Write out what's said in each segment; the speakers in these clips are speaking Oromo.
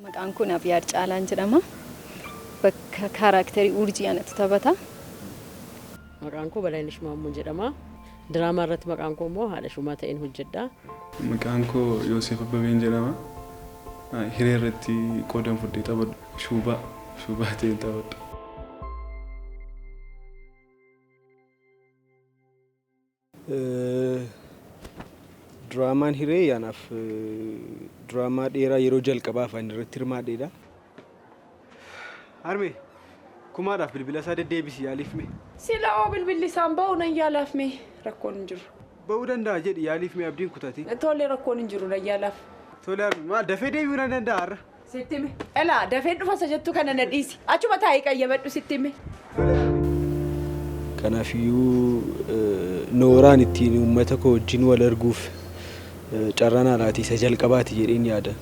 Maqaan kun Abiyaad Caalaan jedhama. Bakka kaaraakterii urjii anatu taphata. Maqaan koo Balaayinesh Maammuun jedhama. Diraamaa irratti maqaan koo immoo haadha shumaa ta'een hojjedha. Maqaan koo Yoosef Abbabeen jedhama. Hiree irratti qoodan fudhee taphadhu. Shubaa ta'een taphadhu. Diraamaan Hiree yaanaaf diraamaa dheeraa yeroo jalqabaaf ani irratti hirmaadheedha. Harmee kumaadhaaf bilbila isaa deddeebisi yaaliif mee? Sila oo bilbilli isaan ba'u nan yaalaaf mee rakkoon hin jiru. Ba'uu danda'a jedhi yaaliif mee abdiin kutate? Tole rakkoon hin jiru nan yaalaaf. Tole harmee maal dafee deebi'uu nan danda'a har'a? Sitti hime. Elaa dafee dhufasa jettu kana na dhiisi. Achuma taa'ee qayyabadhu sitti hime. Kanaafiyyuu nooraan ittiin uummata koo wajjin wal arguuf carraan alaati isa jalqabaati jedheen yaada.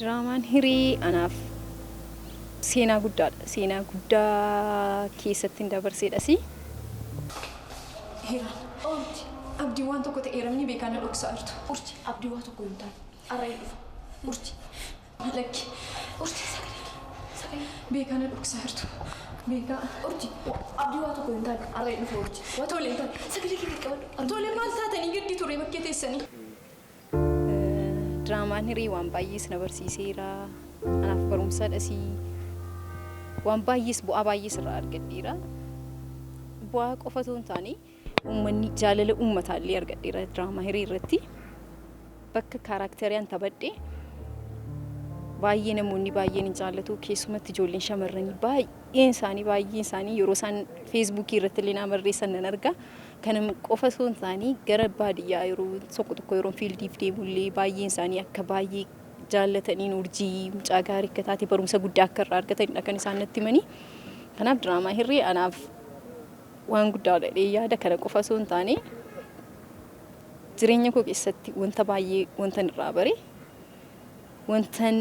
Diraamaan Hiree anaaf seenaa guddaadha. Seenaa guddaa keessatti dabarseedhasi. Hira, abdii waan tokko ta'e ramni beekana dhoksaa jirtu. Urji, abdii waan tokko hin taane. Arree dhufa. Urji. Lakki. Urji sagalee. Beekana dhoksaa jirtu. Beeka. Urji. Abdii waan tokko hin taane. Arree dhufa urji. Waan tole hin taane. Sagalee kee qabadhu. Tole maal taatanii giddi ture bakkee teessanii. Diraamaan Hiree waan baay'ees na barsiiseera. Anaaf barumsaadhasi. Waan baay'ees bu'aa baay'ees irraa argadheera. Bu'aa qofa osoo hin taane uummanni jaalala uummataallee argadheera diraamaa Hiree irratti. Bakka kaaraakteriin taphadhe baay'ee namoonni baay'een hin jaallatu keessumatti ijoolleen shamarranii baay'een isaanii yeroo isaan feesbuukii irratti illee na barreessan nan arga. Kana qofa osoo hin taane gara baadiyyaa yeroo tokko yeroo fiildiif deemullee baay'een isaanii akka baay'ee jaallataniin urjii mucaa gaarii akka taate barumsa guddaa akka irraa argatanidha kan isaan natti himanii. Kanaaf diraamaa Hiree anaaf waan guddaadha yaada kana qofa osoo hin taane jireenya koo keessatti wanta baay'ee wantan irraa bare wantan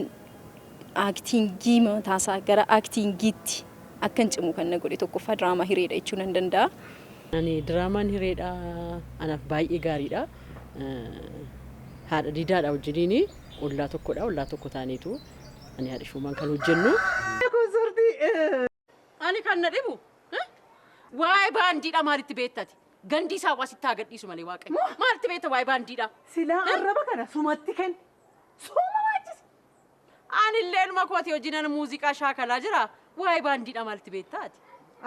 aaktiingii mataasaa gara aaktiingiitti akkan cimu kan na godhe tokkoffaa diraamaa Hireedha jechuu nan danda'a. Ani diraamaan Hireedha anaaf baay'ee gaariidha. Haadha didaadha wajjiniini ollaa tokkodha ollaa tokko taaneetu ani haadha shumaan kan hojjennu. Ani kan na dhibu waa'ee baandiidha maalitti beektati? Gandi isaa wasitti haa gadhiisu malee waaqayyo. Maalitti beekta waa'ee baandiidha? Silaa arraba kana sumatti kenna. Suma waachisi. Ani illee numa kooti hojiinan muuziqaa shaakalaa jira. Waa'ee baandiidha maalitti beektaati?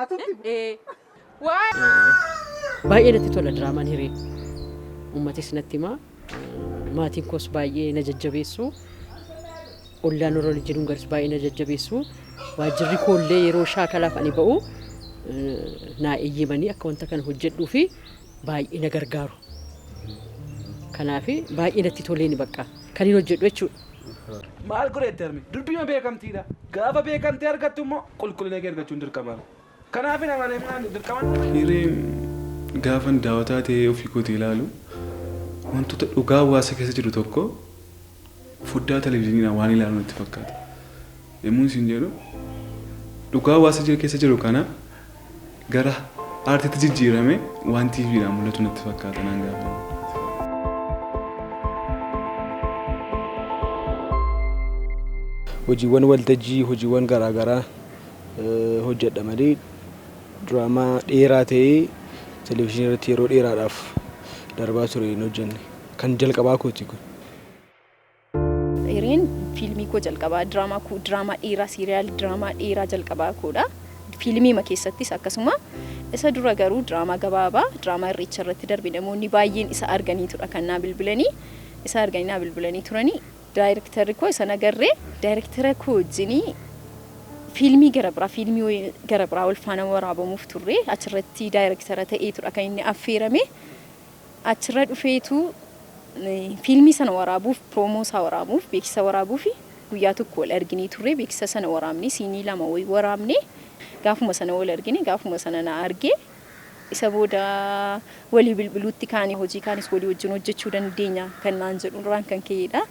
Atutti. Baay'ee natti tola diraamaan Hiree. Uummatis natti himaa. Maatiin koos baay'ee na jajjabeessu. Ollaan oroon jiruun garis baay'ee na jajjabeessu. Waajjirri koollee yeroo shaakalaaf ani ba'u naa eeyyamanii akka wanta kana hojjedhuu fi baay'ee na gargaaru. Kanaaf baay'ee natti tolee ni bakka. Kan hin hojjedhu jechuudha. Maal godhetti harmi? Dubbii beekamtiidha. Gaafa beekamtii argattu immoo qulqullina kee argachuun dirqama. Kanaaf namoonni maal dirqaman? Hireen gaafan daawwataa ta'ee ofii kootii ilaalu wantoota dhugaa hawaasa keessa jiru tokko foddaa televezyiiniidhaan waan ilaalu natti fakkaata. Yommuu isin jedhu dhugaa hawaasa keessa jiru kana gara aartiitti jijjiirame waan tiiviidhaan mul'atu natti fakkaata naan gaafa. Hojiiwwan waltajjii hojiiwwan garaagaraa hojjedha malee diraamaa dheeraa ta'ee televezyiinii irratti yeroo dheeraadhaaf darbaa ture hin hojjenne. Kan jalqabaa kooti kun. Hireen fiilmii koo jalqabaa diraamaa dheeraa siiriyaal diraamaa dheeraa jalqabaa koodha. Fiilmii keessattis akkasuma isa dura garuu diraamaa gabaabaa diraamaa irreecha irratti darbe namoonni baay'een isa arganiitudha kan naa bilbilanii turanii. Daayirektarri koo isa nagarree daayirektara koo wajjinii fiilmii gara biraa wal faana waraabamuuf turre achirratti daayirektara ta'eetudha kan inni affeerame achirra dhufeetu fiilmii sana waraabuuf piroomosaa waraabuuf beeksisa waraabuuf guyyaa tokko wal arginee turre beeksisa sana waraabne siinii lama waraabne gaafuma sana wal argine gaafuma sana na arge isa booda walii bilbiluutti kaanii hojii kaanis walii wajjin hojjechuu dandeenya kan naan jedhu duraan kan ka'eedha.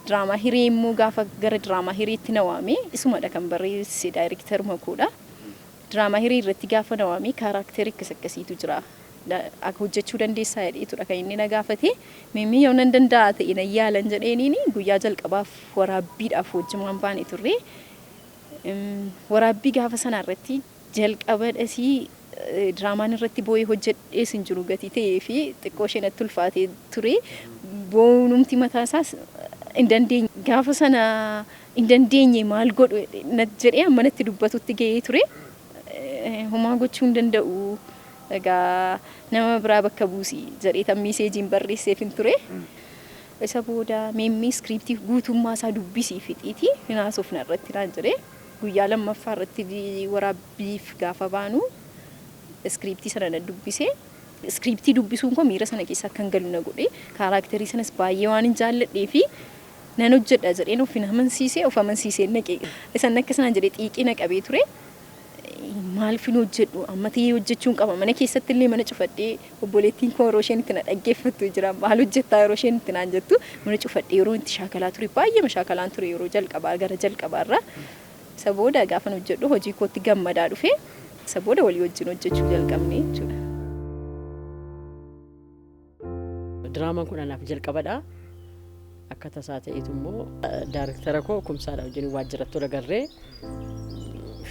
Diraamaa Hiree immoo gaafa gara diraamaa Hireetti na waame isumadha kan barreesse daayirektaruma koodha. Diraamaa Hiree irratti gaafa na waame kaaraakterii akkasiitu jira. hojjechuu dandeessaa jedheetudha kan inni na gaafate. Mimmi yoo nan danda'a ta'e na yaalan jedheeniin guyyaa jalqabaaf waraabbiidhaaf wajjumaan baane turre. Waraabbii gaafa sana irratti jalqabadhasii diraamaan irratti boo'ee hojjedhees hin jiru gatii ta'ee fi xiqqoo ishee natti ulfaatee ture. Boonumti mataa isaas hin dandeenye gaafa sana hin dandeenye maal godhu jedhee amma natti dubbatutti ga'ee ture. Homaa gochuu hin danda'u. Egaa nama biraa bakka buusi jedhee tan meeseejiin barreesseef hin ture. Isa booda mimmi iskiriiptii guutummaa isaa dubbisii fixiiti hinaasuufna irratti naan jedhee guyyaa lammaffaa irratti waraabbiif gaafa baanu iskiriiptii sana na dubbisee. Iskiriiptii dubbisuun koo miira sana keessa akkan galu na godhe. Kaaraakterii sanas baay'ee waan hin jaalladhee fi nan hojjedha jedheen of amansiisee naqee. Isan akka sanaan jedhee xiiqii na qabee ture. Maalifin hojjedhu amma ta'ee hojjechuun qaba mana keessatti illee mana cufadhee obboleettiin koo yeroo isheen itti na dhaggeeffattu jira maal hojjettaa yeroo isheen itti naan jettu mana cufadhee yeroo itti shaakalaa ture baay'ee shaakalaan ture yeroo jalqabaa gara jalqabaarra isa booda gaafan hojjedhu hojii kootti gammadaa dhufe isa booda walii wajjin hojjechuu jalqabne jechuudha. Diraamaan kun anaaf jalqabadha. Akka tasaa ta'eetu immoo daayirektara koo kumsaadha wajjin waajjiratti agarree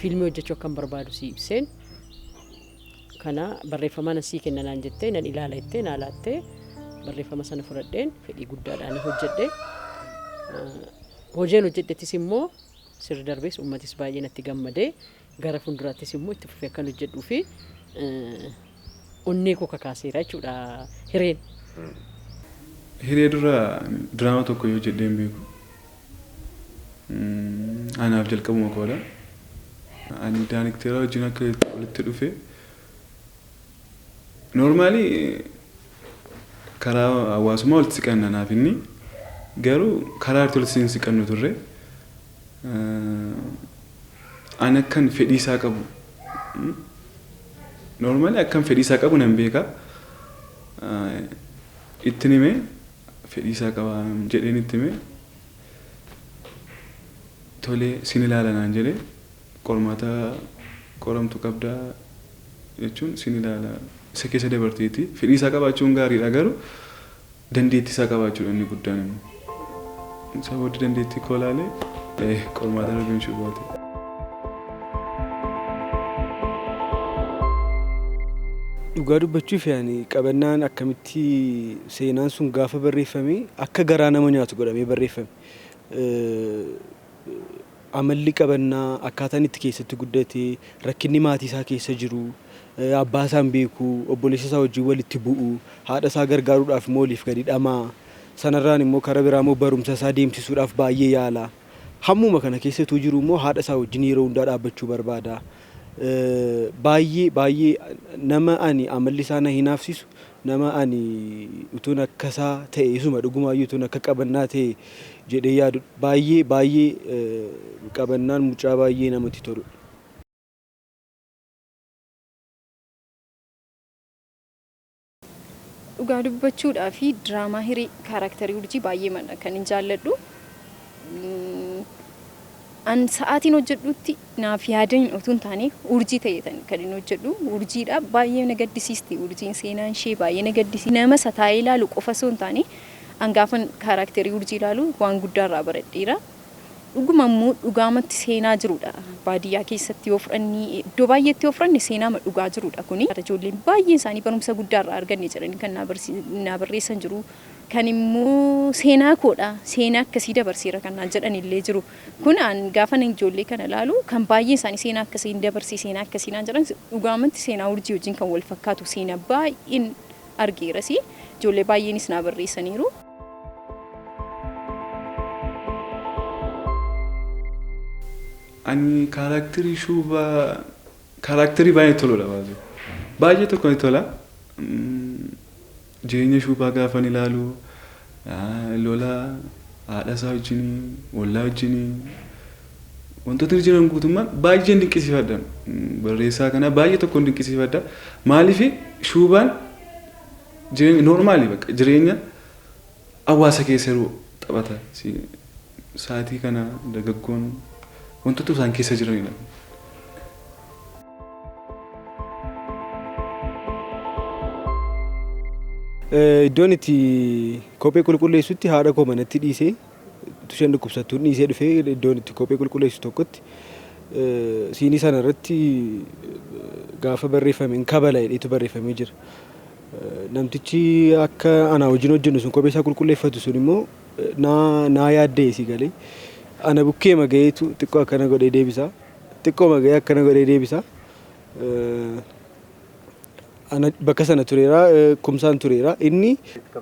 fiilmii hojjechuu akkan barbaadu si ibseen kana barreeffama nan sii kenna naan jettee nan ilaala jettee naa laattee barreeffama sana fudhadheen fedhii guddaadhaan hojjedhe. Hojiin hojjedhettis immoo sirri darbees uummatis baay'ee natti gammadee gara fuulduraattis immoo itti fufee akkan hojjedhuu fi onnee koo kakaaseera jechuudha Hireen. Hiree dura diraamaa tokko yoo hojjedhee hin beeku. Anaaf jalqabuma koodha. Ani daayirektara wajjin akka walitti dhufe normaalii karaa hawaasummaa walitti siqanna naaf inni garuu karaa itti walitti siqannu turre ani akkan fedhii isaa qabu normaalii akkan fedhii isaa qabu nan beeka itti himee fedhii isaa qaba jedheen itti himee tolee sin ilaala naan jedhee qormaata qoramtu qabdaa jechuun sin ilaala isa keessa dabarteeti fedhii isaa qabaachuun gaariidha garuu dandeettii isaa qabaachuudha inni guddaan immoo isa booda dandeettii koo laalee qormaata argamuu baate. Dhugaa dubbachuuf yaani qabannaan akkamitti seenaan sun gaafa barreeffame akka garaa nama nyaatu godhamee barreeffame. Amalli qabannaa akkaataan itti keessatti guddate rakkinni maatii isaa keessa jiru abbaa isaan beeku obboleessa isaa wajjin walitti bu'u haadha isaa gargaaruudhaaf immoo oliif gadi dhamaa sanarraan immoo karaa biraa immoo barumsa isaa deemsisuudhaaf baay'ee yaala hammuma kana keessattuu jiru immoo haadha isaa wajjin yeroo hundaa dhaabbachuu barbaada. Baay'ee nama ani amalli isaa na hinaafsisu nama ani utuun akkasaa ta'e isuma dhugumaayyuu utuun akka qabannaa ta'e jedhee yaadu baay'ee qabannaan mucaa baay'ee namatti tolu. Dhugaa dubbachuudhaa fi diraamaa Hiree kaaraakterii urjii baay'ee kan hin jaalladhu. An sa'aatiin hojjedhutti naaf yaadan otoo hin taane urjii ta'eetan kan hin hojjedhu urjiidha baay'ee na gaddisiisti urjiin seenaan ishee baay'ee na gaddisiisti nama sataa'ee ilaalu qofa osoo hin taane an gaafan kaaraakterii urjii ilaalu waan guddaarraa baradheera. Dhuguma immoo dhugaamatti seenaa jirudha baadiyyaa keessatti yoo fudhanni iddoo baay'eetti yoo fudhanne seenaa dhugaa jirudha kuni. Ijoolleen baay'een isaanii barumsa guddaarraa arganne jedhanii kan na barreessan jiru. Kan immoo seenaa koodha seenaa akkasii dabarseera kan naan jedhan illee jiru. Kun an gaafan ijoollee kana ilaalu kan baay'een isaanii seenaa akkasii dabarsee seenaa akkasii naan jedhan dhugaamatti seenaa urjii wajjin kan wal fakkaatu seenaa baay'een argeerasi ijoollee baay'eenis na barreessaniiru. Ani kaaraakterii shuubaa kaaraakterii baay'ee toludha baay'ee tokko ni tola. Jireenya shuubaa gaafan ilaalu lola haadha isaa wajjin ollaa wajjin wantoota jiran guutummaan baay'ee dinqisiifadha. Barreessaa kana baay'ee tokko dinqisiifadha. Maaliif shuubaan jireenya noormaali bakka jireenya hawaasa keessa taphata. Saatii kana dargaggoon wantoota isaan keessa jiranidha. Iddoon itti kophee qulqulleessutti haadha koo manatti dhiisee isheen dhukkubsattuun dhiisee dhufee iddoon itti kophee qulqulleessu tokkotti siinii sana irratti gaafa barreeffame hin kabala jedheetu barreeffamee jira. Namtichi akka ana wajjin hojjennu sun kophee isaa qulqulleeffatu sun immoo naa yaaddee si galee ana bukkee magayeetu xiqqoo akkana godhee deebisa. Xiqqoo magayee akkana godhee deebisa. Ana bakka sana tureera kumsaan tureera inni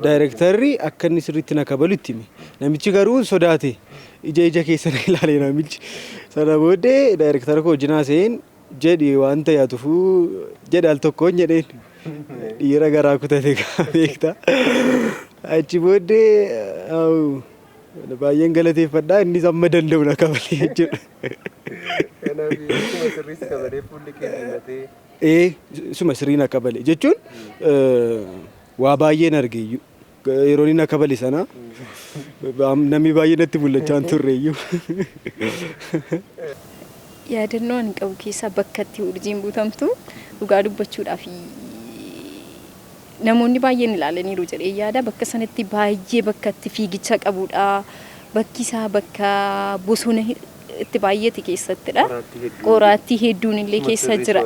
daayirektarri akka inni sirriitti na kabalu itti hime. Namichi garuu sodaate ija keessa na ilaalee namichi. Sana booddee daayirektara koo wajjin haasa'een jedhi wanta yaatufuu jedha al tokkoon jedheen dhiira garaa kutate beekta. Achi booddee baay'een galateeffadhaa innis amma danda'u na kabalee jechuudha. Kanaaf sirriitti kabalee fuulli kee mul'atee. Suma sirriin akka bale jechuun waa baay'een argeeyyu yeroo inni akka bale sana namni baay'een natti mul'achaa turreeyyu. Yaadannoo ani qabu keessaa bakka itti urjiin butamtu dhugaa dubbachuudhaaf namoonni baay'een ilaalaniiru jedhee yaada. Bakka sanatti baay'ee bakka itti fiigicha qabudha. Bakki isaa bakka bosona itti baay'eeti keessattidha. Qoraattii hedduun illee keessa jira.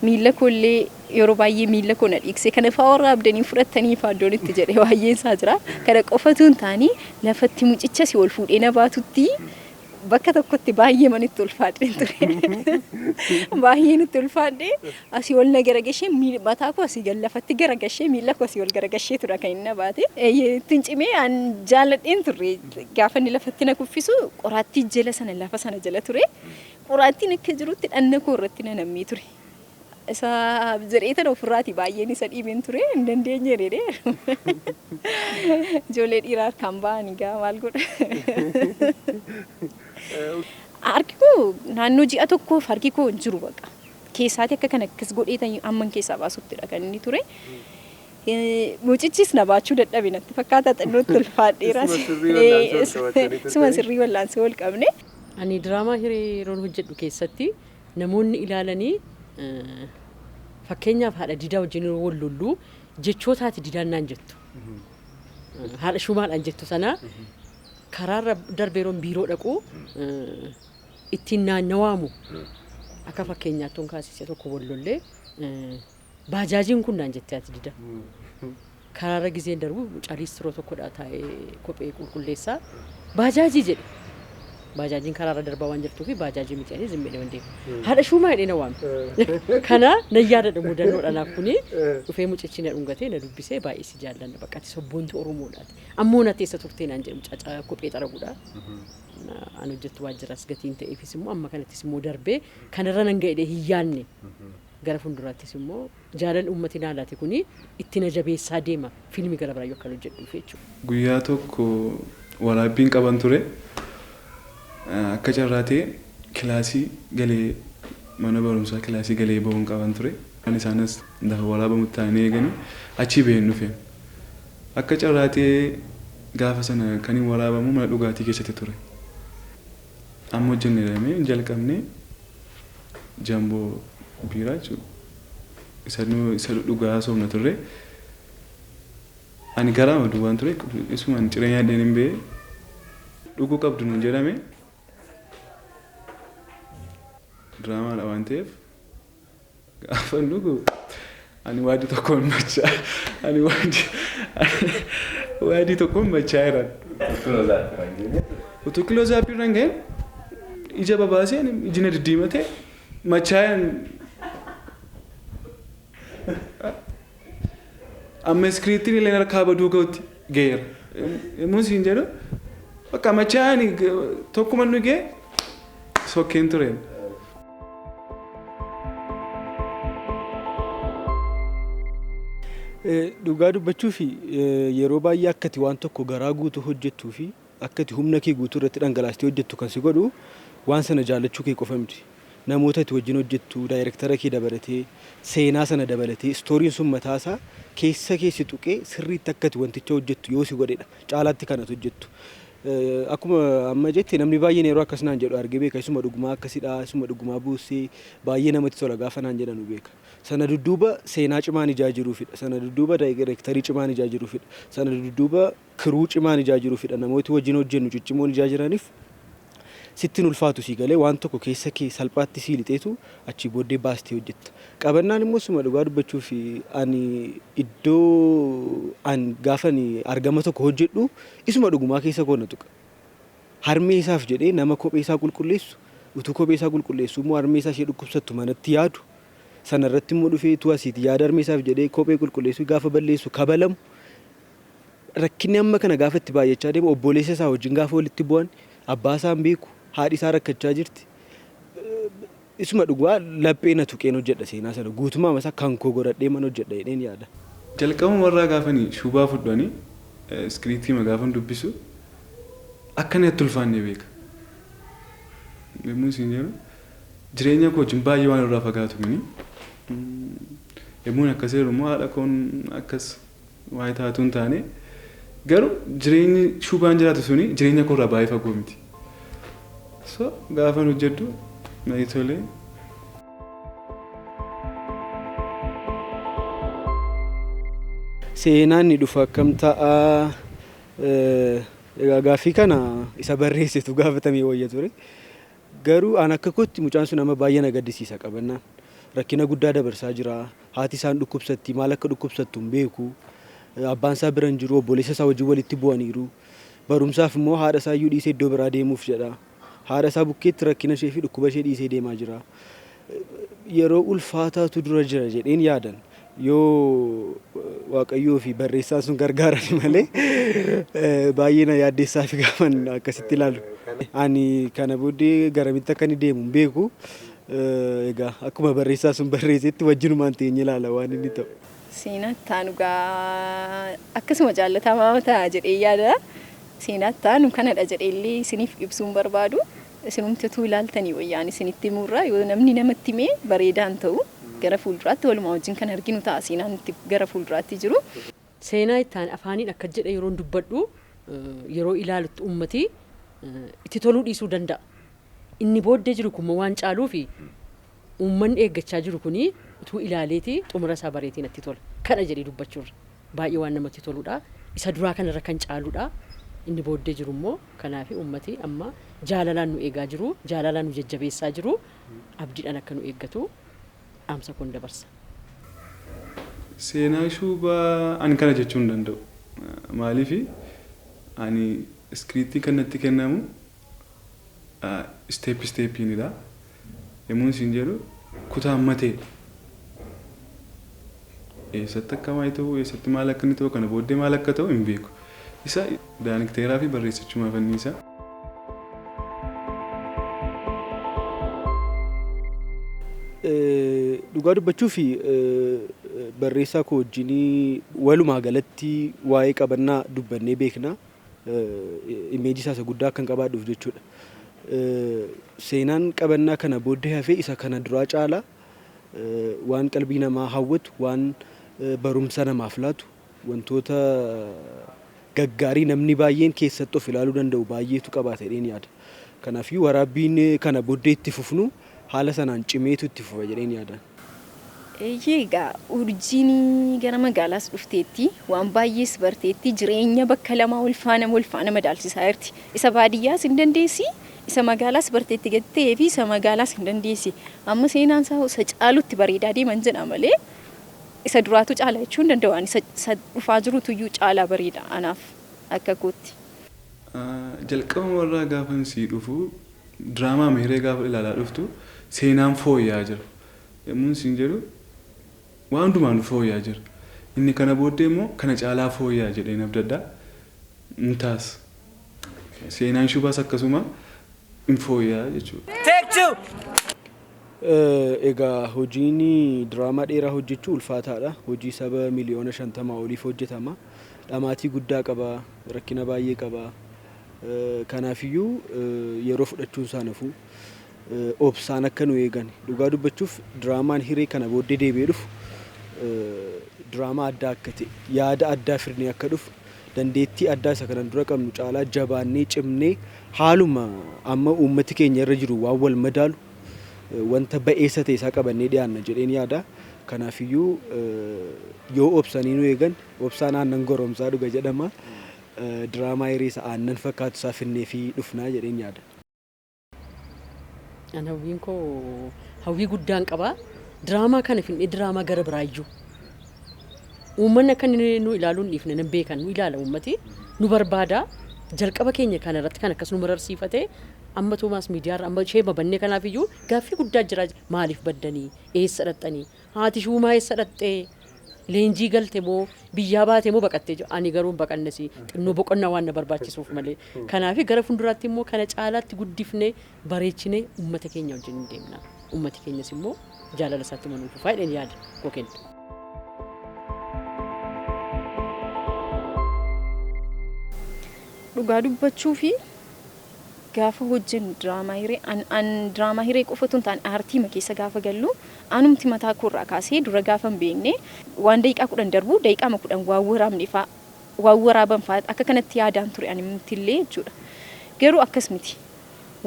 Miila koollee yeroo baay'ee miila koo na dhiigsee kana fa'aa warra abdanii fudhatanii fa'aa iddoon itti jedhee baay'een isaa jira. Kana qofatu hin taane lafatti mucicha si ol fuudhee na baatutti bakka tokkotti baay'ee manitti ulfaadheen ture. Baay'een itti ulfaadhee asii ol na garagashee mataa koo asii gad lafatti garagashee miila koo asii ol garagashee ture kan inni na baate. Ittiin cimee an jaalladheen turre gaafa inni lafatti na kuffisu qoraattii jala sana lafa sana jala ture. Qoraattiin akka jirutti dhanna koo irratti na nammee ture. Isa jedhee tan ofirraati baay'een isa dhiibeen ture hin dandeenye jedhee. Ijoollee dhiiraa kan ba'an egaa maal godha. Harki koo naannoo ji'a tokkoof harki koo hin jiru baqa. Keessaati akka kan akkas godhee ta'e amman keessaa baasuttidha kan inni ture. Mucichis na baachuu dadhabe natti fakkaata xinnootti ulfaadheeras. Suma sirrii wallaansee wal qabne. Ani diraamaa Hiree yeroon hojjedhu keessatti namoonni ilaalanii fakkeenyaaf haadha didaa wajjin wal lolluu jechootaati didaan naan jettu. Haadha shumaadhaan jettu sana karaarra darbeeroon biiroo dhaqu ittiin naannawaamu akka fakkeenyaatti toon kaasisee tokko wal lollee baajaajiin kun naan jettee ati dida. Karaarra gizeen darbu caliistiroo tokkodha taa'ee kophee qulqulleessaa baajaajii jedhe. Baajaajiin karaarra darbaa waan jirtuufi baajaajii miti zimmeedha waan deemu. Haadha shumaa jedhee na waamte. Kana na yaadadha mudannoodha naaf kuni dhufee mucichi na dhungatee na dubbisee baay'ee si jaallanna bakka ati sabboonti Oromoodhaati. Ammoo na teessa turtee naan jedhamu cacaa kophee xaraguudha. An hojjettu waajjiras gatiin ta'eefis immoo amma kanattis immoo darbee kanarra nan ga'ee hin yaanne. Gara fuulduraattis immoo jaalala uummatii naalaati kuni itti na jabeessaa deema fiilmii gara biraayyuu akka hojjedhuuf jechuudha. Guyyaa tokko waraabbiin qaban ture. Akka carraatee kilaasii galee mana barumsaa kilaasii galee bahuun qaban ture. Isaanis lafa waraabamu ta'anii eeganii achii baheen dhufe. Akka carraatee gaafa sana kan hin waraabamu mana dhugaatii keessatti ture. Amma hojjennee deemee jalqabnee jamboo biiraa jechuudha. Isa dhugaa soomna turre. Ani garaa duwwaan ture isumaan cireenya addeen hin bahee dhuguu qabdu nuun jedhame. Drama waan ta'eef gaafa dhugu ani waadii tokkoon machaa ani waadii tokkoon machaa jiran. Utuu kiloo zaappii rangeen ija babaasee iji na diddiimatee machaa amma iskiriiptiin illee harkaa baduu ga'utti ga'eera. Yommuu siin jedhu bakka machaa tokkuma nu ga'e sokkeen tureen. Dhugaa dubbachuu fi yeroo baay'ee akkati waan tokko garaa guutuu hojjettuu fi akkati humna kee guutuu irratti dhangalaastee hojjettu kan si godhu waan sana jaallachuu kee qofa miti. Namoota itti wajjin hojjettu daayirektara kee dabalatee seenaa sana dabalatee istooriin sun mataasaa keessa keessi tuqee sirriitti akkati wanticha hojjettu yoo si godhedha caalaatti kanatu hojjettu. akkuma amma jette namni baay'een yeroo akkasnaan jedhu argee beeka isuma dhugumaa akkasidha isuma dhugumaa buusee baay'ee namatti tola gaafa naan jedhanu beeka. Sana dudduuba seenaa cimaan ijaa jiruufidha. Sana dudduuba daayirektarii cimaan ijaa jiruufidha. Sana dudduuba kiruu cimaan ijaa jiruufidha. Namooti wajjin hojjennu ciccimoon ijaa jiraniif sittin ulfaatu sii galee waan tokko keessa kee salphaatti sii lixeetu achii booddee baastee hojjetta. Qabannaan immoo suma dhugaa dubbachuuf ani iddoo an gaafani argama tokko hojjedhu isuma dhugumaa keessa koona tuqa. Harmee isaaf jedhee nama kophee isaa qulqulleessu utuu kophee isaa qulqulleessu immoo harmee isaa ishee dhukkubsattu manatti yaadu sana irratti immoo dhufee utuu asiiti yaada harmee isaaf jedhee kophee qulqulleessu gaafa balleessu kabalamu rakkinni amma kana gaafa itti baay'achaa deemu obboleessa isaa wajjin gaafa walitti bu'an abbaa isaan beeku haadhi isaa rakkachaa jirti. Isuma dhugaa laphee na tuqeen hojjedha seenaa sana guutummaa masaa kan koo godhadhee man hojjedha jedheen yaada. Jalqabuma warraa gaafanii shubaa fudhanii iskiriiptii magaafan dubbisu akkana itti ulfaannee beeka. Yommuu isin jedhu jireenya koo wajjin baay'ee waan irraa fagaatu mini. Yommuun akkasii jiru immoo haadha koon akkas waa'ee taatu hin taane garuu jireenyi shubaan jiraatu suni jireenya koo irraa baay'ee fagoo miti. So gaafan hojjedhu na tolee. Seenaan ni dhufa akkam ta'a gaaffii kana isa barreessitu gaafatamee wayya ture. Garuu an akka kootti mucaan sun nama baay'ee na gaddisiisa qabannaan. Rakkina guddaa dabarsaa jira. Haati isaan dhukkubsatti maal akka dhukkubsattu hin beeku. Abbaan isaa bira hin jiru obboleessa isaa wajjin walitti bu'aniiru. Barumsaaf immoo haadha isaa iyyuu dhiisee iddoo biraa deemuuf jedha. Haadha isaa bukkeetti rakkina ishee fi dhukkuba ishee dhiisee deemaa jira. Yeroo ulfaataatu dura jira jedheen yaadan. Yoo waaqayyoo fi barreessaan sun gargaaran malee baay'ee na yaaddeessaa fi gaafan akkasitti ilaalu. Ani kana booddee garamitti akka inni deemu hin beeku. Egaa akkuma barreessaa sun barreessetti wajjinumaan teenye ilaala waan inni ta'u. Seenaa taanugaa akkasuma jaallatamaa ta'a jedhee yaada. Seenaa taanu kanadha jedheellee isiniif ibsuun barbaadu. Isinumtuu ilaaltanii wayyaan isinitti himurraa yoo namni namatti himee bareedaan ta'u gara fuulduraatti walumaa wajjin kan arginu ta'a seenaan itti gara fuulduraatti jiru. Seenaa ittaan afaaniin akka jedhe yeroo dubbadhu yeroo ilaalutti ummati itti toluu dhiisuu danda'a. Inni booddee jiru kun waan caaluu fi uummanni eeggachaa jiru kuni utuu ilaaleeti xumura isaa bareetiin itti tola. Kana jedhee dubbachuurra baay'ee waan namatti toludha. Isa duraa kanarra kan caaludha. Inni booddee jiru immoo kanaaf uummati amma jaalalaan nu eegaa jiru, jaalalaan nu jajjabeessaa jiru, abdiidhaan akka nu eeggatu dhaamsa kun dabarsa. Seenaa shubaa ani kana jechuu hin danda'u. Maaliif ani iskiriiptii kan natti kennamu isteeppiinidha. Yommuu isin jedhu kutaa ammatee eessatti akka maal ta'u eessatti maal akka inni ta'u kana booddee maal akka ta'u hin beeku. Isa daayirekteeraa fi barreessichuma fanniisa. Dhugaa dubbachuu fi barreessaa koo wajjin walumaa galatti waa'ee qabannaa dubbannee beekna. Imeejii isaa guddaa kan qabaadhuuf jechuudha. Seenaan qabannaa kana booddee hafee isa kana duraa caala waan qalbii namaa hawwatu waan barumsa namaaf laatu wantoota gaggaarii namni baay'een keessatti of ilaaluu danda'u baay'eetu qabaata jedheen yaada. Kanaafuu waraabbiin kana booddee itti fufnu haala sanaan cimeetu itti fufa jedheen yaada. Egaa urjiin gara magaalaas dhufteetti waan baay'ees barteetti jireenya bakka lama ulfaana madaalsisaa jirti. Isa baadiyyaas hin dandeessi, isa magaalaas barteetti gattee fi isa magaalaas hin dandeessi. Amma seenaan isaa isa caalutti bareedaa deeman jedha malee isa duraatu caala jechuu hin danda'u. Isa dhufaa jirutu iyyuu caalaa bareeda anaaf akka kootti. Jalqaba warraa gaafa sii dhufu diraamaa meeree gaafa ilaalaa dhuftu seenaan fooyya'aa jira. Yommuu isin jedhu waan hundumaan fooyya'aa jira. Inni kana booddee immoo kana caalaa fooyya'aa jedheen abdaddaa hin taas. Seenaan shubaas akkasuma hin fooyya'aa jechuudha. Egaa hojiin diraamaa dheeraa hojjechuu ulfaataadha. Hojii saba miliyoona 50 oliif hojjetama. Dhamaatii guddaa qaba, rakkina baay'ee qaba. Kanaafiyyuu yeroo fudhachuun isaa nafu obsaan akka nu eegan dhugaa dubbachuuf diraamaan hiree kana booddee deebi'ee dhufu diraamaa addaa akka ta'e yaada addaa firnee akka dhufu dandeettii addaa isa kanan dura qabnu caalaa jabaannee cimnee haaluma amma uummati keenya irra jiru waan wal madaalu wanta ba'eessa ta'e isaa qabannee dhiyaanna jedheen yaada. Kanaafiyyuu yoo obsanii nu eegan obsaan aannan goromsaa dhuga jedhama. Diraamaa Hiree isa aannan fakkaatu isaa finnee fi dhufnaa jedheen yaada. Ana hawwiin koo hawwii guddaan qaba. Diraamaa kana finnee diraamaa gara biraayyuu. Uummanni akka nu ilaaluun dhiifne nan beekan nu ilaala uummati nu barbaada. Jalqaba keenya kana irratti kan akkas nu mararsiifate amma Toomaas miidiyaa amma ishee babannee kanaafiyyuu gaaffii guddaa jira. Maaliif baddanii? Eessa dhaxxanii? Haati shuumaa eessa dhaxxee? Leenjii galte moo biyyaa baate moo baqattee jiru? Ani garuu baqannesi xinnoo boqonnaa waan na barbaachisuuf malee. Kanaaf gara fuulduraatti immoo kana caalaatti guddifnee bareechinee uummata keenya wajjin deemna. Uummati keenyas immoo jaalala isaatti manuuf faayideen yaada koo kenna. Dhugaa dubbachuu fi gaafa hojjennu diraamaa Hiree an diraamaa Hiree qofatu hin taane aartii keessa gaafa gallu anumti mataa koorraa kaasee dura gaafa hin beekne waan daqiiqaa 10 darbu daqiiqaa 10 waan waraabne faa waan waraaban faa akka kanatti yaadaan ture animtillee jechuudha. Garuu akkas miti.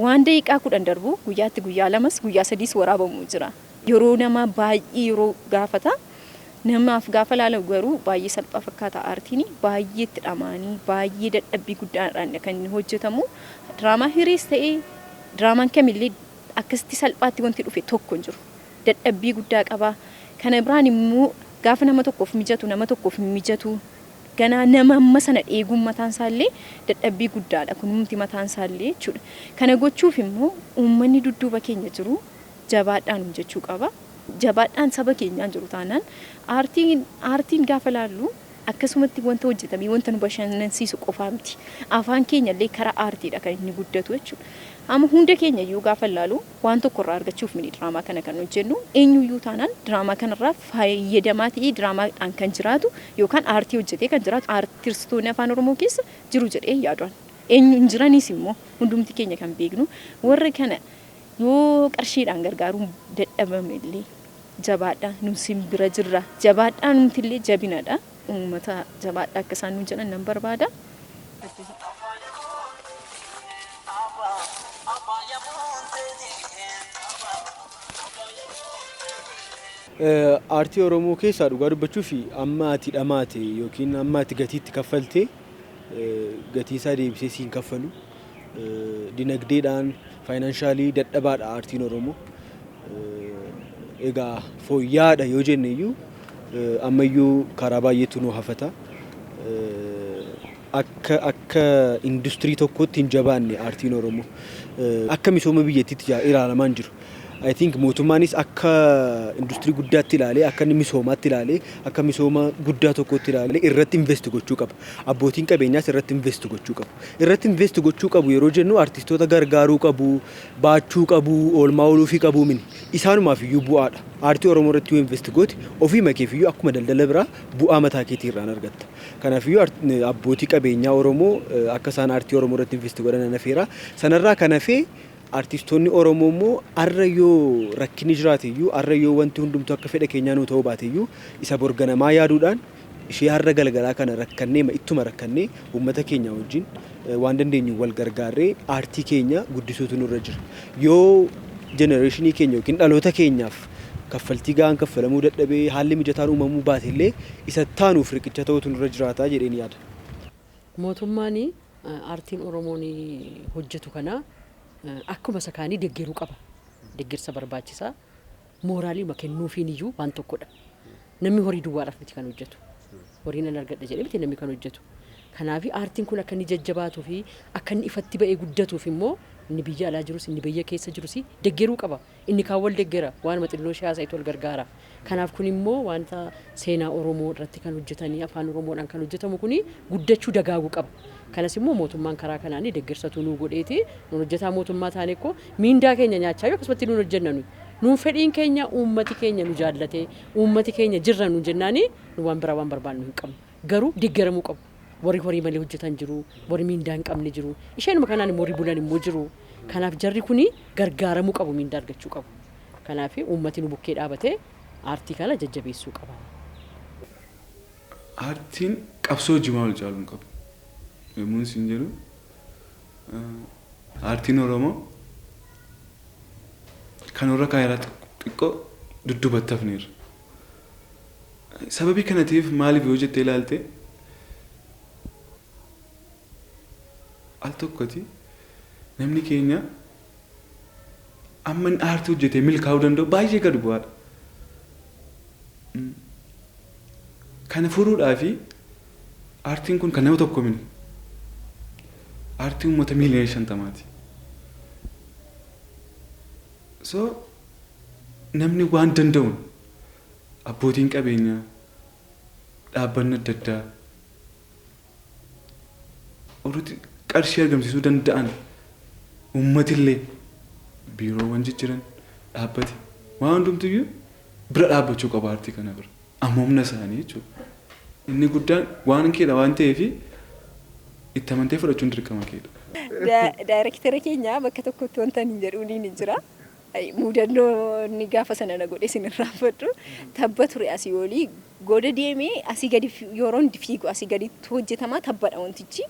Waan daqiiqaa 10 darbu guyyaatti guyyaa 2 guyyaa 3 waraabamu jira. Yeroo nama baay'ee yeroo gaafata namaaf gaafa laala garuu baay'ee salphaa fakkaata aartiin baay'ee itti dhamaanii baay'ee dadhabbii guddaadhaan kan inni hojjetamu. Diraamaa Hirees ta'ee diraamaan kamillee akkasitti salphaatti wanti dhufe tokko hin jiru. Dadhabbii guddaa qaba. Kana biraan immoo gaafa nama tokkoof mijatu nama tokkoof hin mijatu. Ganaa nama amma sana eeguun mataan isaallee dadhabbii guddaadha kunumti mataan isaallee jechuudha. Kana gochuuf immoo uummanni dudduuba keenya jiru jabaadhaan hojjechuu qaba. Jabaadhaan saba keenyaan jiru taanaan aartiin gaafa laallu akkasumatti wanta hojjetamee wanta nu bashannansiisu qofaa miti. Afaan keenya illee karaa aartiidha kan inni guddatu jechuudha. Amma hunda keenya iyyuu gaafa laalu waan tokko irraa argachuuf mini diraamaa kana kan hojjennu eenyuyyuu taanaan diraamaa kanarraa fayyadamaa ta'ee diraamaadhaan kan jiraatu yookaan aartii hojjetee kan jiraatu aartistoonni afaan Oromoo keessa jiru jedhee yaaduun. Eenyu hin jiranis immoo hundumti keenya kan beeknu warra kana yoo qarshiidhaan gargaaruun dadhabame illee jabaadhaan nu simbira jirra. Jabaadhaan numtillee jabinadha. Uummata jabaadhaa akka isaan nu jedhan nan barbaada. Aartii Oromoo keessaa dhugaa dubbachuu fi amma ati dhamaate yookiin amma ati gatiitti kaffaltee gatii isaa deebisee siin kaffalu dinagdeedhaan faayinaansaalii dadhabaadha aartiin Oromoo. Egaa fooyyaadha yoo jenne iyyuu ammayyuu karaa baay'eetu nu hafata. Akka industirii tokkotti hin jabaanne aartiin Oromoo akka misooma biyyattiitti ilaalamaa hin jiru. I think mootummaanis akka industirii guddaatti ilaalee akka misoomaatti ilaalee akka misooma guddaa tokkotti ilaalee irratti invest gochuu qaba. Abbootiin qabeenyaas irratti invest gochuu qabu. Irratti invest gochuu qabu yeroo jennu artistoota gargaaruu qabu, baachuu qabu, oolmaa ooluufii qabu mini. Isaanumaaf iyyuu bu'aadha. Aartii Oromoo irratti yoo invest gooti ofii makeef iyyuu akkuma daldala biraa bu'aa mataa keetii irraan argatta. Kanaaf iyyuu abbootii qabeenyaa Oromoo akka isaan aartii Oromoo irratti invest godhan nafeera. Sanarraa kan hafee artistoonni Oromoo immoo arra yoo rakkinni jiraate iyyuu arra yoo wanti hundumtuu akka fedha keenyaa nuu ta'uu baate iyyuu isa borganamaa yaaduudhaan ishee har'a galgalaa kana rakkannee ittuma rakkannee uummata keenya wajjin waan dandeenyu wal gargaarree aartii keenya guddisuutu nurra jira. Yoo jenereeshinii keenya yookiin dhaloota keenyaaf kaffaltii gahaan kaffalamuu dadhabee haalli mijataan uumamuu baate illee isa taanuuf riqicha ta'utu nurra jiraataa jedheen yaada. Mootummaan aartiin Oromoon hojjetu kana akkuma sakaanii deeggaruu qaba. Deeggarsa barbaachisaa mooraalii kennuufiin iyyuu waan tokkodha. Namni horii duwwaadhaaf miti kan hojjetu. Horiin an argadha jedhee miti namni kan hojjetu. Kanaaf aartiin kun akka inni jajjabaatuu fi akka inni ifatti ba'ee guddatuuf immoo inni biyya alaa jirus inni biyya keessa jirus deeggaruu qaba. Inni kaan wal deeggara waan xinnoo siyaasa itti wal gargaara. Kanaaf kun immoo wanta seenaa Oromoo irratti kan hojjetanii afaan Oromoodhaan kan hojjetamu kuni guddachuu dagaaguu qaba. Kanas immoo mootummaan karaa kanaan deeggarsatu nu godheeti nu hojjetaa mootummaa taane ko miindaa keenya nyaachaa yoo akkasumatti nu hojjennu nu fedhiin keenya uummati keenya nu jaallate uummati keenya jirra nu jennaani nu waan biraa waan barbaannu hin qabnu garuu deeggaramuu qabu. Warri horii malee hojjetan jiru, warri miindaa hin qabne jiru. Isheenuma kanaan immoo horii bulan immoo jiru. Kanaaf jarri kuni gargaaramuu qabu miindaa argachuu qabu. Kanaaf uummati nu bukkee dhaabatee aartii kana jajjabeessuu qaba. Aartiin qabsoo jimaa ol caaluu qabu. Yommuun isin jedhu aartiin Oromoo kan warra kaan irraa xiqqoo dudduubatti hafneerra. Sababii kanatiif maaliif yoo jettee ilaalte al tokkoti namni keenya amma aartii hojjetee milkaa'uu danda'u baay'ee gad bu'aadha. Kana furuudhaafi aartiin kun kan nama tokko miti. Aartiin uummata miiliyoona 50ti. So namni waan danda'uun abbootiin qabeenyaa dhaabbanni adda addaa warri qarshii argamsiisuu danda'an uummatillee biiroowwan jijjiiran dhaabbate waan hundumtiyyuu bira dhaabbachuu qaba aartii kana bira amma humna isaanii jechuudha. Inni guddaan waan keedha waan ta'eef itti amantee fudhachuun dirqama keedha. Daayirektara keenya bakka tokkotti wanta hin jedhuun ni jira. Muudannoo ni gaafa sana na godhe isin irraanfadhu tabba ture asii olii goda deemee asii gadi yeroo hundi fiigu asii gaditti hojjetamaa tabbadha wantichi.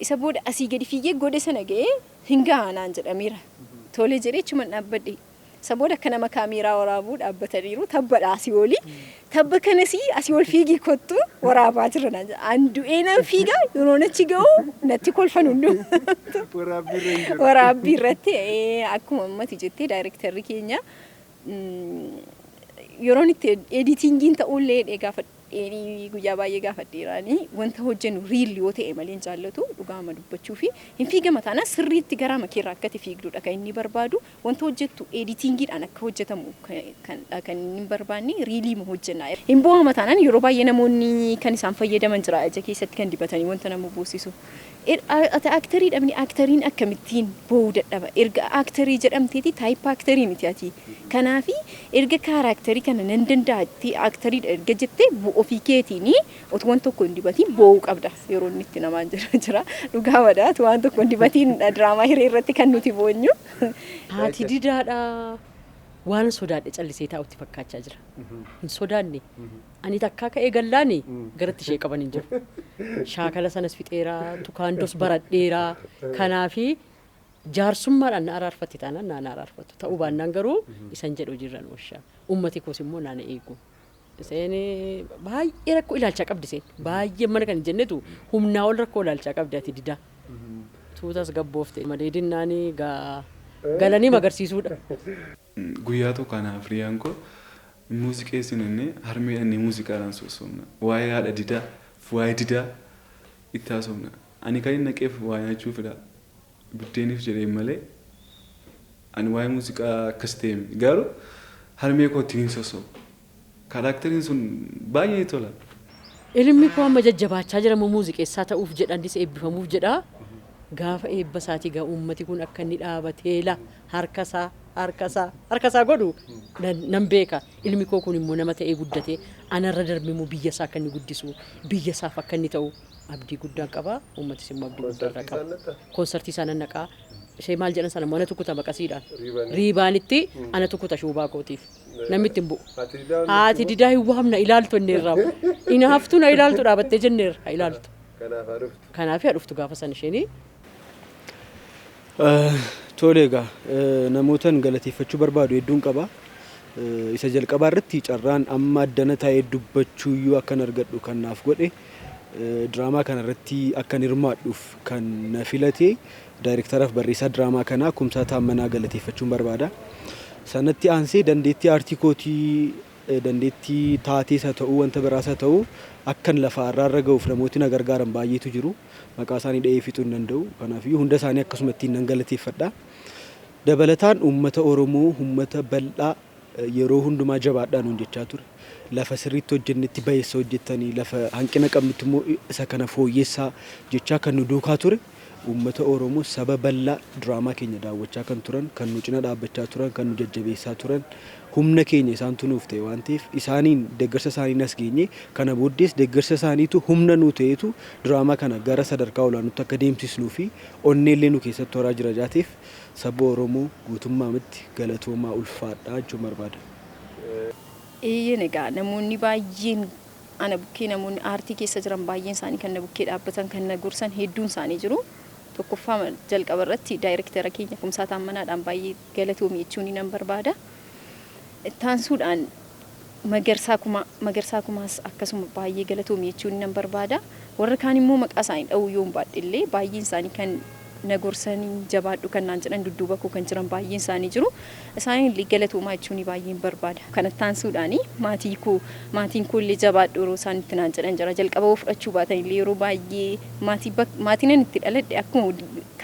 Isa booda asii gadi fiigee goda sana ga'ee hin gahanaan jedhameera. Tole jedhee achuma dhaabbadhe. Isa booda akka nama kaameeraa waraabuu dhaabbataniiru tabbadha asii olii. Tabba kanas asii ol fiigii kottu waraabaa jira naan jedha. Andu'ee nan fiigaa yeroo achi ga'u natti kolfan hundu. Waraabbii irratti akkuma ammati jettee daayirektarri keenya yeroo itti editingiin ta'ullee guyyaa baay'ee gaafadheeraanii wanta hojjennu riil yoo ta'e malee hin jaallatu dhugaama dubbachuu fi hin fiigama taana sirriitti gara makeerraa akka itti fiigdudha kan inni barbaadu wanta hojjettu editingiidhaan akka hojjetamu kan inni hin barbaanne riilii ma hojjennaa. Hin bu'aama taanaan yeroo baay'ee namoonni kan isaan fayyadaman jira ija keessatti kan dibatanii wanta nama boosisu. Ati aaktarii dhabni aaktariin akkamittiin bo'uu dadhaba erga aaktarii jedhamteeti taayipaa aaktarii miti ati. Kanaafi erga kaaraaktarii kana nan danda'atti aaktarii erga jettee ofii keetiin otoo waan tokko hin dibatiin bo'uu qabda yeroo inni itti namaan jira dhugaa wadaatu waan tokko hin dibatiin diraamaa Hiree irratti kan nuti boonyu. Haati didaadha waan sodaadhe callisee taa'utti fakkaachaa jira. Hin sodaanne ani takkaa ka'ee gallaani garatti ishee qaban hin jiru. Shaakala sanas fixeeraa tukaandos baradheeraa kanaafi jaarsummaadhaan na araarfatte taanaan naan araarfattu ta'uu baannaan garuu isan jedhu jirran washaa ummati koos immoo naana eegu. Iseen baay'ee rakkoo ilaalchaa qabdi seen baay'ee mana kan jennetu humnaa ol rakkoo ilaalchaa qabdi ati didaa. Tuutas gabboofte madeedinnaanii galanii magarsiisuudha. Guyyaa tokko kanaaf Hiriyaan koo muuziqeessin inni harmeedhaan muuziqaadhaan soosomna. Waa'ee haadha didaa waa'ee didaa itti haasofna. Ani kan inni naqeef waa nyaachuufidha. Buddeeniif jedhee malee ani waa'ee muuziqaa akkas ta'e garuu harmee koo ittiin soosoma. Karaakteriin sun baay'ee tola. Ilmi koo amma jajjabaachaa jira muuziqeessaa ta'uuf jedhanis eebbifamuuf jedha. Gaafa eebba isaatii gaa uummati kun akka inni dhaabateela harkasaa godhu nan beeka. Ilmi koo kun immoo nama ta'ee guddate anarra darbe immoo biyya isaa akka inni guddisu biyya isaaf akka inni ta'u abdii guddaan qaba. Uummatis immoo abdii guddaa qaba. Koonsartii isaa nan naqaa. Ishee maal jedhan sana mana tokko maqasiidhaan riibaanitti ana tokko shuubaa kootiif namni ittiin bu'u. Haati didaa hin waamna ilaaltu inni irraa inaaftu na ilaaltu dhaabattee jenneerra ilaaltu. Kanaaf yaa dhuftu gaafa san isheenii. Tole egaa namootaan galateeffachuu barbaadu hedduun qaba. Isa jalqabaa irratti carraan amma addana taa'ee dubbachuuyyuu akkan argadhu kan naaf godhe diraamaa kana irratti akkan hirmaadhuuf kan na filate daayirektaraaf barreessaa diraamaa kanaa Kumsaa Taammanaa galateeffachuun barbaada. Sanatti aansee dandeettii aartii kootii dandeettii taatees haa ta'uu wanta biraas haa ta'uu akkan lafa irraarra ga'uuf namooti na gargaaran baay'eetu jiru. Maqaa isaanii dha'ee fixuu hin danda'u. Kanaafiyyuu hunda isaanii akkasuma ittiin nan galateeffadha. Dabalataan uummata Oromoo uummata bal'aa yeroo hundumaa jabaadhaan nuun jechaa ture. Lafa sirriitti hojjennetti bayeessa hojjettanii lafa hanqina qabnutti immoo isa kana fooyyessaa jechaa kan nu duukaa ture. Uummata Oromoo saba bal'aa diraamaa keenya daawwachaa kan turan, kan nu cina dhaabbachaa turan, kan nu jajjabeessaa turan humna keenya isaantu nuuf ta'e waan ta'eef isaaniin deeggarsa isaanii as geenye kana booddees deeggarsa isaaniitu humna nu ta'etu diraamaa kana gara sadarkaa olaanootti akka deemsisnuu fi onneellee nu keessatti horaa jira jaateef saba Oromoo guutummaatti galatoomaa ulfaadhaa jechuun barbaada. Eeyyeen egaa namoonni baay'een ana bukkee namoonni aartii keessa jiran baay'een isaanii kan na bukkee dhaabbatan kan na gorsan hedduun isaanii jiru. Tokkoffaa jalqaba irratti daayirektara keenya Kumsaa Taammanaadhaan baay'ee galatoomii jechuun nan barbaada. Ittaansuudhaan Magarsaa Kumaas akkasuma baay'ee galatoomii jechuun nan barbaada. Warra kaan immoo maqaa isaanii dha'uu yoo hin baadhillee baay'een isaanii kan na gorsanii jabaadhu kan naan jedhan dudduuba koo kan jiran baay'een isaanii jiru. Isaanii illee galatoomaa jechuun baay'een barbaada. Kana ittaansuudhaan maatiin koo illee jabaadhu yeroo isaan itti naan jedhan jira. Jalqaba fudhachuu baatan illee yeroo baay'ee maatiin ani itti dhaladhe akkuma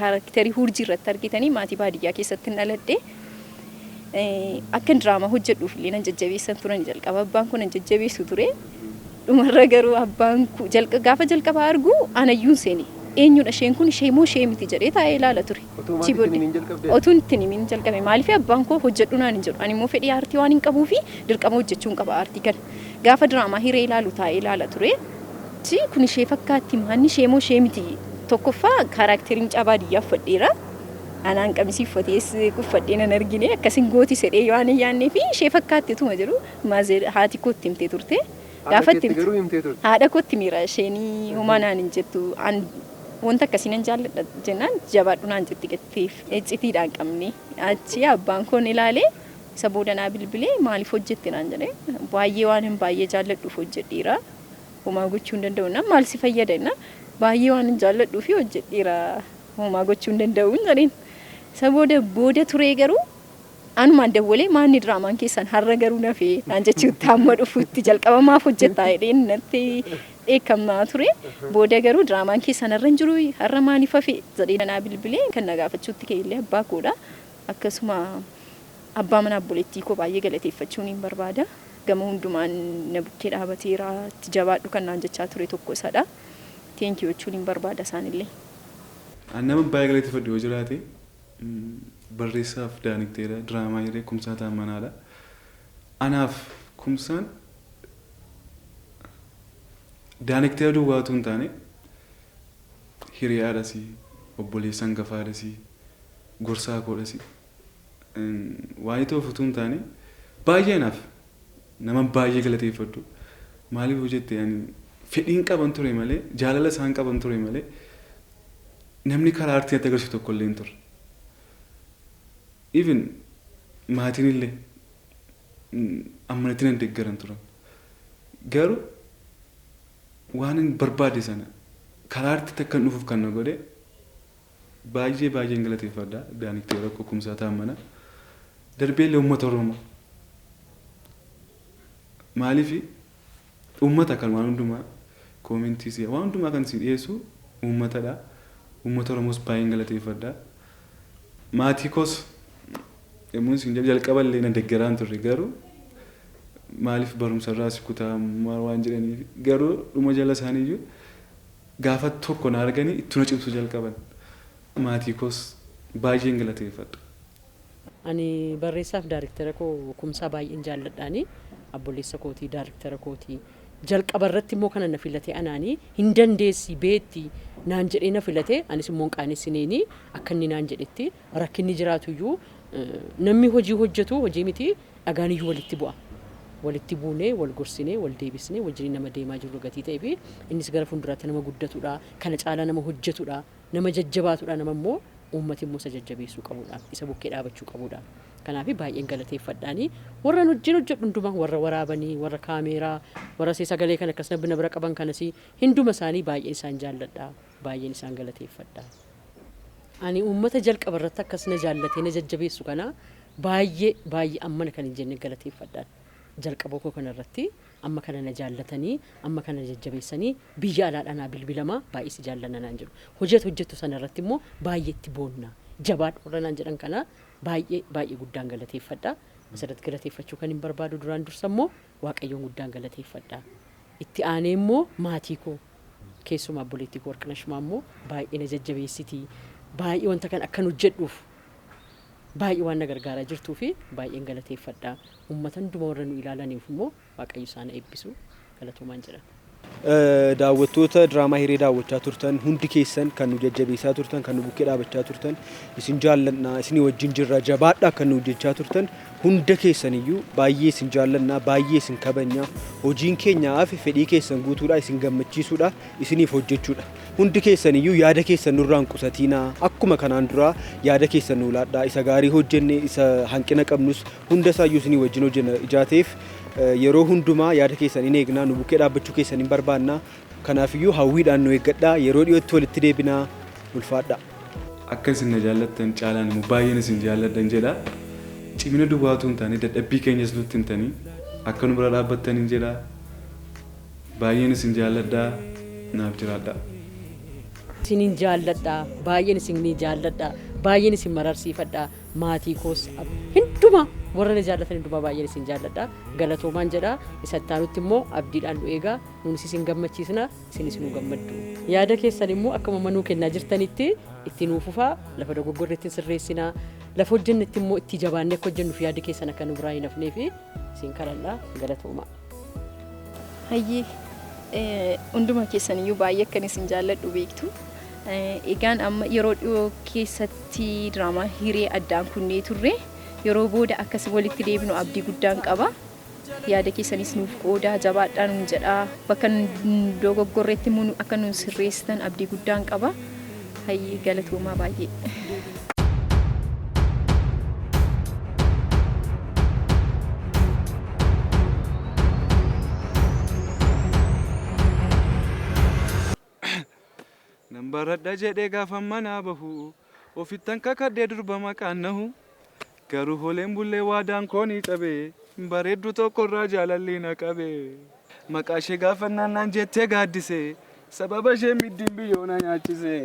kaaraakterii hurjii irratti argitanii maatii baadiyyaa keessatti hin dhaladhe. Akka diraamaa hojjedhuuf illee nan jajjabeessan turan jalqaba abbaan kun nan jajjabeessu ture. Dhumarra garuu abbaan kun gaafa jalqaba argu anayyuun seeni. Eenyudha isheen kun ishee moo ishee miti jedhee taa'ee ilaala ture. Otuun ittiin himiin jalqabe maaliif abbaan koo hojjedhu naan hin jedhu ani immoo fedhii aartii waan hin qabuu fi dirqama hojjechuun qaba aartii kana. Gaafa diraamaa Hiree ilaalu taa'ee ilaala ture. Kun ishee fakkaatti maanni ishee moo ishee miti tokkoffaa kaaraakteriin cabaa diyyaa uffadheera. Anaan qamisii uffatees uffadhee nan argine akkasiin gooti sedhee waan hin yaannee fi ishee fakkaatti tuma jedhu haati kootti himtee turte. Gaafa itti haadha kootti miira isheenii homaa naan hin jettu wanta akkasii nan jaalladha jennaan jabaadhu naan jetti gatteef icitiidhaan qabne achi abbaan koon ilaalee isa boodanaa bilbilee maaliif hojjette naan jedhee baay'ee waan hin baay'ee jaalladhuuf hojjedheera homaa gochuu hin danda'u naan maal si fayyada naan baay'ee waan hin jaalladhuuf hojjedheera homaa gochuu hin danda'u jedheen isa booda turee garuu anumaan dawwalee maanni diraamaan keessan har'a garuu nafee naan jechuutti hamma dhufuutti jalqaba maaf hojjettaa jedheen natti eekamaa ture. Booda garuu diraamaan keessan har'a hin jiru har'a maaliif hafe jedhee danaa bilbilee kan na gaafachuutti ka'ellee abbaa koodha. Akkasuma abbaa mana obboleettii koo baay'ee galateeffachuun hin barbaada. Gama hundumaan na bukkee dhaabateera itti jabaadhu kan naan jechaa ture tokko isadha. Teenkii jechuun hin barbaada isaanillee. Nama baay'ee galateeffadhu yoo jiraate barreessaaf daanikteera diraamaa Hiree Kumsaa Taammanaadha. Anaaf Kumsaan daanikteera duwwaatu hin taane hiriyaadhasi obboleessa hangafaadhasi gorsaa koodhasi waan ta'uuf utuu hin taane baay'ee naaf nama baay'ee galateeffadhu maaliif hojjette fedhiin qaban ture malee jaalala isaan qaban ture malee namni karaa aartii natti agarsiisu tokko illee hin turre. Even maatiin illee ammanatti nan deeggaran turan. Garuu waan hin barbaade sana karaa aartiitti akka dhufuuf kan na godhe baay'een galateeffadha daanikteera Kumsaa Taammanaa. Darbee illee uummata Oromoo. Maaliif uummata kan waan hundumaa koomentii waan hundumaa kan si dhiyeessu uummatadha. Uummata Oromoos baay'een galateeffadha. Maatii koos yemmuu isin jalqaba illee na deeggaraan turre garuu maaliif barumsa irraas kutaa waan jedhaniif garuu dhuma jala isaaniiyyuu gaafa tokko na arganii ittuma cimsuu jalqaban. Maatii koos baay'een galateeffadha. Ani barreessaaf daayirektara koo Kumsaa baay'een jaalladhaani abboleessa kootii daayirektara kootii jalqaba irratti immoo kana na filatee anaanii hin dandeessi beetti naan jedhee na filatee anis immoo qaanessineenii akka inni naan jedhetti rakkinni jiraatuyyuu namni hojii hojjetu hojii miti dhagaaniyyuu walitti bu'a. Walitti buunee wal gorsinee wal deebisnee wajjin nama deemaa jirru gatii ta'ee fi innis gara fuulduraatti nama guddatudha kana caalaa nama hojjetudha nama jajjabaatudha nama immoo uummati immoo isa jajjabeessuu qabudha isa bukkee dhaabachuu qabudha. Kanaaf baay'een galateeffadhaani warra wajjin hojjedhu hundumaa warra waraabanii warra kaameeraa warra sagalee kan akkas na bira qaban kanas hunduma isaanii baay'een isaan jaalladha baay'een isaan galateeffadha. Ani uummata jalqaba irratti akkas na jaallatee na jajjabeessu kana baay'ee amma kan hin jenne galateeffadhaan. Jalqaba koo kanarratti amma kana na jaallatanii amma kana jajjabeessanii biyya alaadhaan bilbilamaa baay'ee si jaallanna naan jedhu. Hojjetu sanarratti immoo baay'eetti boonna. Jabaadhu warra naan jedhan kana baay'ee guddaan galateeffadha. Asirratti galateeffachuu kan hin barbaadu duraan dursa immoo Waaqayyoon guddaan galateeffadha. Itti aanee immoo maatii koo keessumaa obboleettii koo Warqinashmaa immoo baay'ee na jajjabeessiti. Baay'ee wanta kan akkan hojjedhuuf baay'ee waan na gargaaraa jirtuu fi baay'een galateeffadha. Uummata hundumaa warra nu ilaalaniif immoo Waaqayyo isaan eebbisu galatoomaan jedha. daawwattoota diraamaa hiree daawwachaa turtan hundi keessan kan nu jajjabeessaa turtan kan nu bukkee dhaabachaa turtan isin jaalladhaa isinii wajjin jirra jabaadhaa kan nu jechaa turtan hunda keessan iyyuu baay'ee isin jaalladhaa baay'ee isin kabajnaa hojiin keenyaaf fedhii keessan guutuudha isin gammachiisuudha isiniif hojjechuudha hundi keessan iyyuu yaada keessan nurraan qusatinaa akkuma kanaan dura yaada keessan nu laadhaa isa gaarii hojjenne isa hanqina qabnus hunda isaayyuu isinii wajjin hojjenna ijaateef yeroo hundumaa yaada keessan hin eegnaa nu bukkee dhaabbachuu keessan hin barbaannaa kanaafiyyuu hawwiidhaan nu eeggadhaa yeroo dhiyootti walitti deebinaa ulfaadhaa. Akka isin na jaallattan caalaan immoo baay'een isin jaalladhan jedha. Cimina duwwaatu hin taane dadhabbii keenyas nutti hin tanii akka nu bira dhaabbattan hin jedha. Baay'een isin jaalladhaa naaf jiraadhaa. Isinin jaalladhaa baay'een isin jaalladhaa baay'een isin mararsiifadhaa maatii koos hundumaa warra na jaallatan hundumaa baay'een isin jaalladhaa galatoomaan jedha isa taanutti immoo abdiidhaan nu eegaa nuunis isin gammachiisna isinis nu gammaddu yaada keessan immoo akkuma manuu kennaa jirtanitti itti nuuf fufaa lafa dogoggorre ittiin sirreessinaa lafa hojjennetti immoo itti jabaannee akka hojjennuuf yaada keessan akka nu biraa hin hafnee fi isin kadhadhaa galatoomaa. Hayyee hunduma keessan iyyuu baay'ee akkan isin jaalladhu beektu. Egaan amma yeroo dhiyoo keessatti diraamaa hiree addaan kunnee turre yeroo booda akkas walitti deebinu abdii guddaan qaba. Yaada keessanis nuuf qoodaa jabaadhaa nuun jedhaa bakka dogoggorreetti immoo akka nuun sirreessitan abdii guddaan qaba. Hayyee galatoomaa baay'ee. Baradha jedhee gaafa manaa bahu ofittan kakadhee durba maqaan nahu garuu hooleen bullee waadaan koonii qabee bareeddu tokkorraa jaalalli na qabee maqaa ishee gaafa naannaan jettee gaaddisee sababa ishee middiin biyyoona nyaachisee.